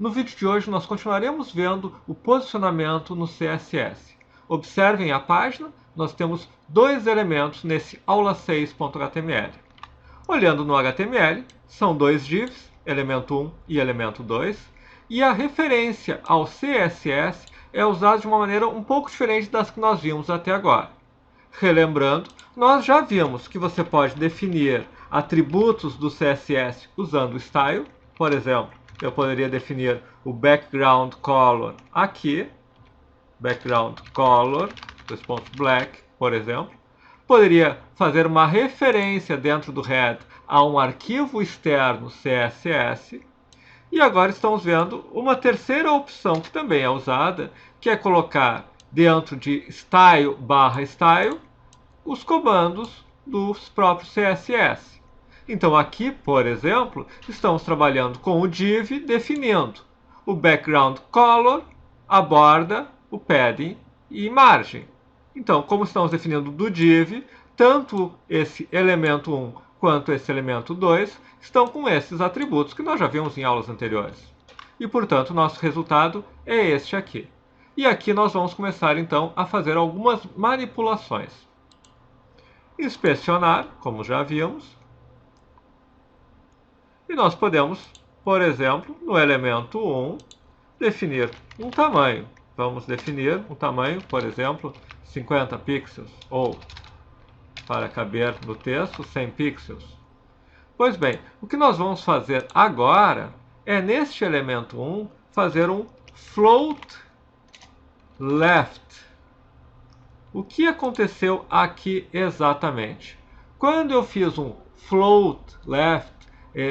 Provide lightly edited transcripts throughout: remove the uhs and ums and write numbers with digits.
No vídeo de hoje nós continuaremos vendo o posicionamento no CSS. Observem a página, nós temos dois elementos nesse aula6.html. Olhando no HTML, são dois divs, elemento 1 e elemento 2, e a referência ao CSS é usada de uma maneira um pouco diferente das que nós vimos até agora. Relembrando, nós já vimos que você pode definir atributos do CSS usando o style. Por exemplo, eu poderia definir o background color aqui, background color, black, por exemplo. Poderia fazer uma referência dentro do head a um arquivo externo CSS. E agora estamos vendo uma terceira opção que também é usada, que é colocar dentro de style/style os comandos dos próprios CSS. Então aqui, por exemplo, estamos trabalhando com o div definindo o background color, a borda, o padding e margem. Então, como estamos definindo do div, tanto esse elemento 1 quanto esse elemento 2 estão com esses atributos que nós já vimos em aulas anteriores. E, portanto, nosso resultado é este aqui. E aqui nós vamos começar, então, a fazer algumas manipulações. Inspecionar, como já vimos. E nós podemos, por exemplo, no elemento 1, definir um tamanho. Vamos definir um tamanho, por exemplo, 50 pixels, ou, para caber no texto, 100 pixels. Pois bem, o que nós vamos fazer agora é, neste elemento 1, fazer um float left. O que aconteceu aqui exatamente? Quando eu fiz um float left,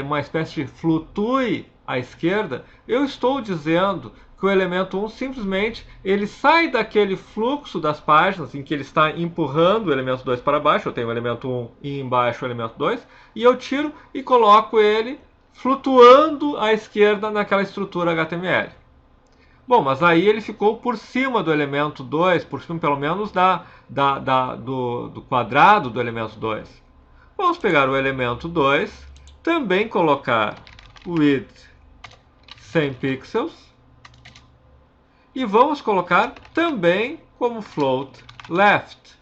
uma espécie de flutue à esquerda, eu estou dizendo que o elemento 1 simplesmente ele sai daquele fluxo das páginas em que ele está empurrando o elemento 2 para baixo. Eu tenho o elemento 1 e embaixo o elemento 2, e eu tiro e coloco ele flutuando à esquerda naquela estrutura HTML. Bom, mas aí ele ficou por cima do elemento 2, por cima pelo menos do quadrado do elemento 2. Vamos pegar o elemento 2, também colocar width 100 pixels e vamos colocar também como float left.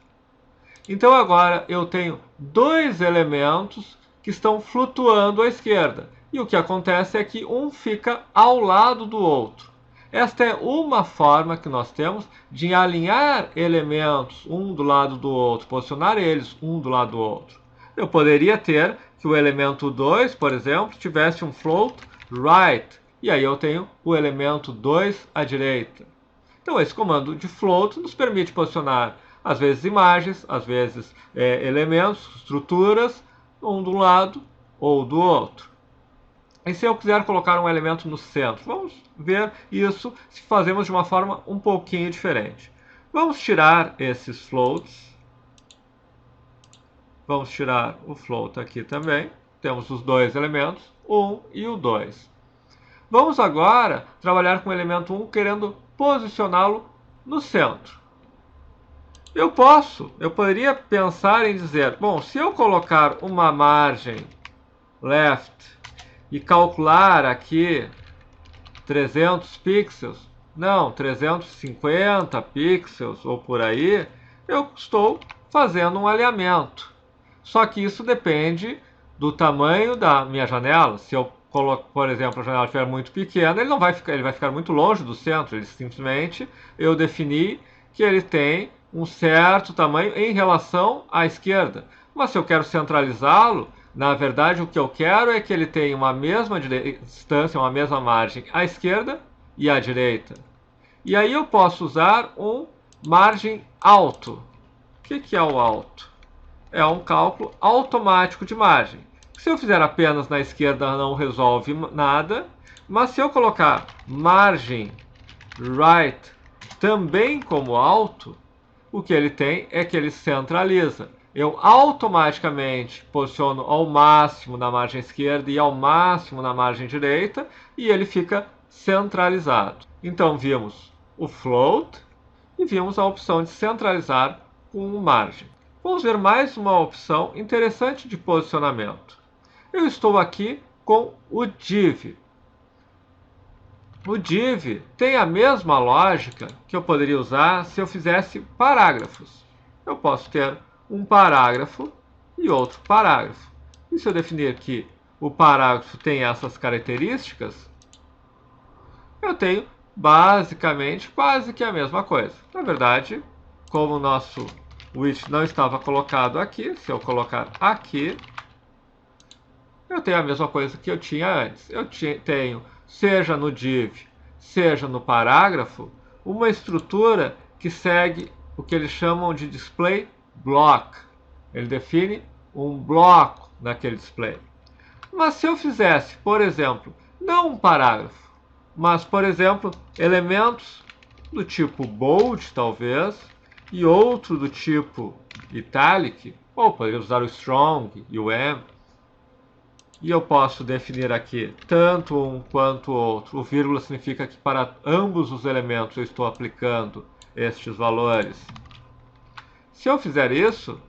Então agora eu tenho dois elementos que estão flutuando à esquerda. E o que acontece é que um fica ao lado do outro. Esta é uma forma que nós temos de alinhar elementos um do lado do outro, posicionar eles um do lado do outro. Eu poderia ter que o elemento 2, por exemplo, tivesse um float right, e aí eu tenho o elemento 2 à direita. Então esse comando de float nos permite posicionar, às vezes, imagens, às vezes elementos, estruturas, um do lado ou do outro. E se eu quiser colocar um elemento no centro? Vamos ver isso se fazemos de uma forma um pouquinho diferente. Vamos tirar esses floats. Vamos tirar o float aqui também. Temos os dois elementos, o 1 e o 2. Vamos agora trabalhar com o elemento 1, querendo posicioná-lo no centro. Eu poderia pensar em dizer, bom, se eu colocar uma margem left e calcular aqui 300 pixels, não, 350 pixels ou por aí, eu estou fazendo um alinhamento. Só que isso depende do tamanho da minha janela. Se eu coloco, por exemplo, a janela estiver muito pequena, ele vai ficar muito longe do centro. Ele simplesmente, eu defini que ele tem um certo tamanho em relação à esquerda. Mas se eu quero centralizá-lo, na verdade o que eu quero é que ele tenha uma mesma distância, uma mesma margem à esquerda e à direita. E aí eu posso usar um margem alto. O que é o alto? É um cálculo automático de margem. Se eu fizer apenas na esquerda, não resolve nada. Mas se eu colocar margem right também como alto, o que ele tem é que ele centraliza. Eu automaticamente posiciono ao máximo na margem esquerda e ao máximo na margem direita, e ele fica centralizado. Então vimos o float e vimos a opção de centralizar com margem. Vamos ver mais uma opção interessante de posicionamento. Eu estou aqui com o div. O div tem a mesma lógica que eu poderia usar se eu fizesse parágrafos. Eu posso ter um parágrafo e outro parágrafo. E se eu definir que o parágrafo tem essas características, eu tenho basicamente quase que a mesma coisa. Na verdade, como o nosso width não estava colocado aqui, se eu colocar aqui, eu tenho a mesma coisa que eu tinha antes. Eu tenho, seja no div, seja no parágrafo, uma estrutura que segue o que eles chamam de display block. Ele define um bloco naquele display. Mas se eu fizesse, por exemplo, não um parágrafo, mas, por exemplo, elementos do tipo bold, talvez, e outro do tipo italic, ou poderia usar o strong e o m, e eu posso definir aqui tanto um quanto o outro. O vírgula significa que para ambos os elementos eu estou aplicando estes valores. Se eu fizer isso,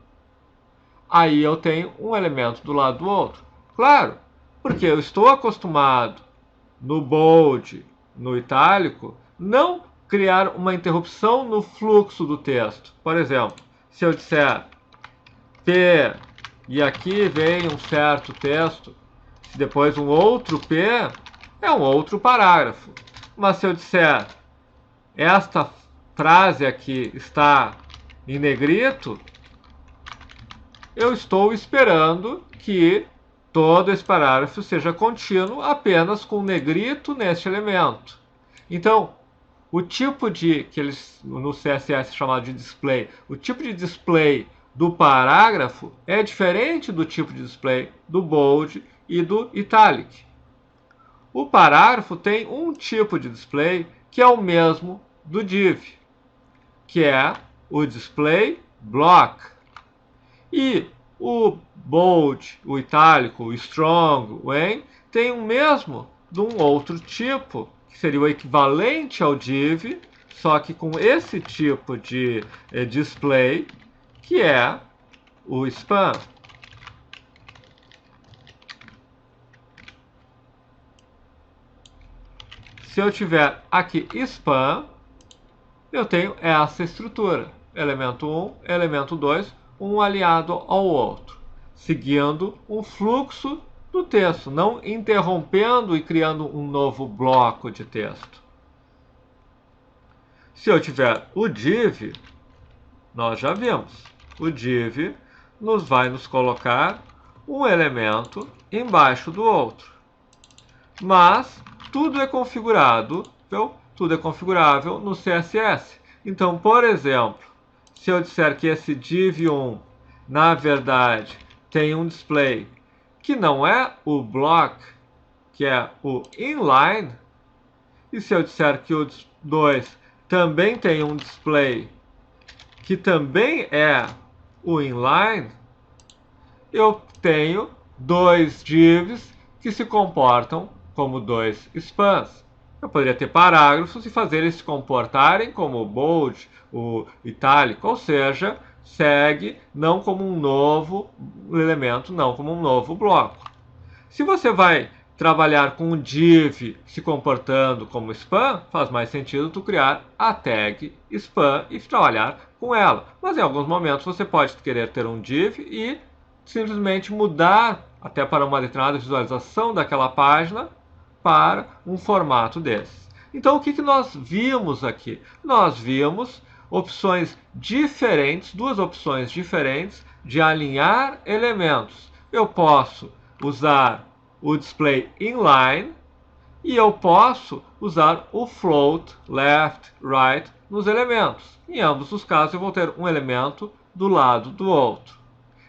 aí eu tenho um elemento do lado do outro. Claro, porque eu estou acostumado no bold, no itálico, não criar uma interrupção no fluxo do texto. Por exemplo, se eu disser P e aqui vem um certo texto, depois um outro P, é um outro parágrafo. Mas se eu disser esta frase aqui está em negrito, eu estou esperando que todo esse parágrafo seja contínuo apenas com negrito neste elemento. Então, o tipo de, que eles no CSS chamado de display, o tipo de display do parágrafo é diferente do tipo de display do bold e do italic. O parágrafo tem um tipo de display que é o mesmo do div, que é o display block. E o bold, o itálico, o strong, o em, tem o mesmo de um outro tipo, que seria o equivalente ao div, só que com esse tipo de display, que é o span. Se eu tiver aqui span, eu tenho essa estrutura. Elemento 1, elemento 2, um aliado ao outro, seguindo um fluxo do texto, não interrompendo e criando um novo bloco de texto. Se eu tiver o div, nós já vimos, o div vai nos colocar um elemento embaixo do outro. Mas tudo é configurável no CSS. Então, por exemplo, se eu disser que esse div1, na verdade, tem um display que não é o block, que é o inline, e se eu disser que o 2 também tem um display que também é o inline, eu tenho dois divs que se comportam como dois spans. Eu poderia ter parágrafos e fazer eles se comportarem como o bold, o itálico, ou seja, segue não como um novo elemento, não como um novo bloco. Se você vai trabalhar com um div se comportando como span, faz mais sentido tu criar a tag span e trabalhar com ela. Mas em alguns momentos você pode querer ter um div e simplesmente mudar até para uma determinada visualização daquela página para um formato desses. Então, o que nós vimos aqui? Nós vimos opções diferentes, duas opções diferentes de alinhar elementos. Eu posso usar o display inline e eu posso usar o float left, right nos elementos. Em ambos os casos, eu vou ter um elemento do lado do outro.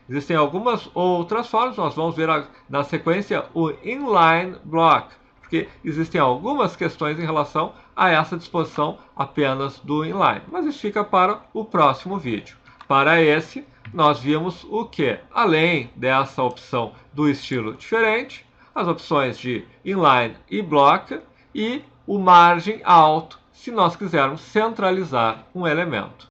Existem algumas outras formas, nós vamos ver na sequência o inline block, porque existem algumas questões em relação a essa disposição apenas do inline. Mas isso fica para o próximo vídeo. Para esse, nós vimos o que? Além dessa opção do estilo diferente, as opções de inline e block e o margem alto, se nós quisermos centralizar um elemento.